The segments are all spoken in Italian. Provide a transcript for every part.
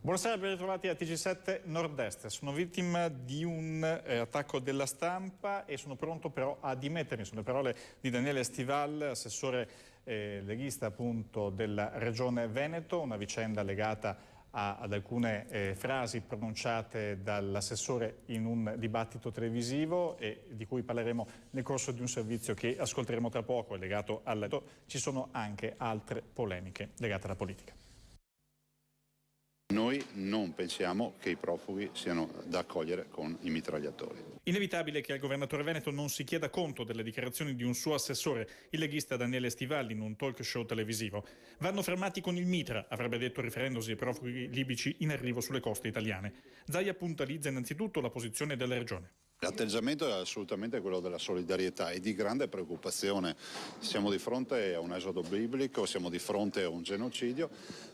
Buonasera, ben ritrovati a TG7 Nord-Est. Sono vittima di un attacco della stampa e sono pronto però a dimettermi. Sono le parole di Daniele Stival, assessore leghista appunto della Regione Veneto, una vicenda legata ad alcune frasi pronunciate dall'assessore in un dibattito televisivo e di cui parleremo nel corso di un servizio che ascolteremo tra poco, è legato al... Ci sono anche altre polemiche legate alla politica. Noi non pensiamo che i profughi siano da accogliere con i mitragliatori. Inevitabile che al governatore veneto non si chieda conto delle dichiarazioni di un suo assessore, il leghista Daniele Stivalli, in un talk show televisivo. Vanno fermati con il mitra, avrebbe detto riferendosi ai profughi libici in arrivo sulle coste italiane. Zaia puntualizza innanzitutto la posizione della regione. L'atteggiamento è assolutamente quello della solidarietà e di grande preoccupazione. Siamo di fronte a un esodo biblico, siamo di fronte a un genocidio,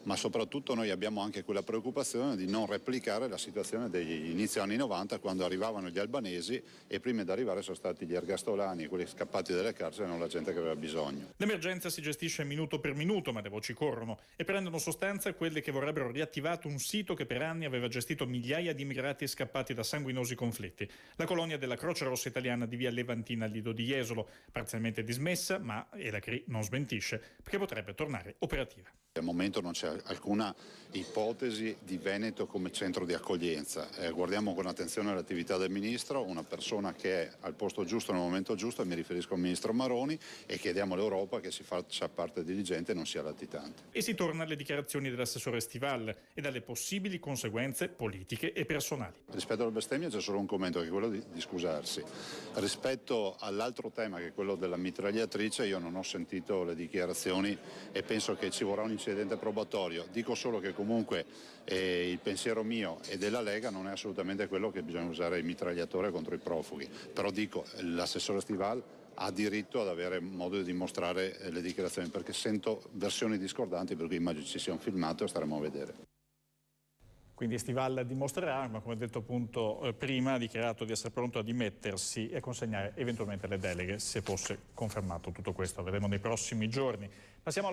ma soprattutto noi abbiamo anche quella preoccupazione di non replicare la situazione degli inizi anni 90, quando arrivavano gli albanesi e prima di arrivare sono stati gli ergastolani, quelli scappati dalle carceri, non la gente che aveva bisogno. L'emergenza si gestisce minuto per minuto, ma le voci corrono e prendono sostanza quelle che vorrebbero riattivato un sito che per anni aveva gestito migliaia di immigrati scappati da sanguinosi conflitti. La colonia della Croce Rossa italiana di via Levantina al Lido di Jesolo, parzialmente dismessa, ma, e la CRI non smentisce, perché potrebbe tornare operativa. Al momento non c'è alcuna ipotesi di Veneto come centro di accoglienza. Guardiamo con attenzione l'attività del Ministro, una persona che è al posto giusto nel momento giusto, e mi riferisco al Ministro Maroni, e chiediamo all'Europa che si faccia parte diligente e non sia latitante. E si torna alle dichiarazioni dell'assessore Stival e dalle possibili conseguenze politiche e personali. Rispetto alla bestemmia c'è solo un commento, che è quello di scusarsi. Rispetto all'altro tema, che è quello della mitragliatrice, io non ho sentito le dichiarazioni e penso che ci vorrà un incidente probatorio. Dico solo che comunque il pensiero mio e della Lega non è assolutamente quello che bisogna usare il mitragliatore contro i profughi. Però dico, l'assessore Stival ha diritto ad avere modo di dimostrare le dichiarazioni, perché sento versioni discordanti, per cui immagino ci sia un filmato e staremo a vedere. Quindi Stival dimostrerà, ma come detto appunto prima, ha dichiarato di essere pronto a dimettersi e consegnare eventualmente le deleghe se fosse confermato tutto questo. Vedremo nei prossimi giorni. Passiamo alla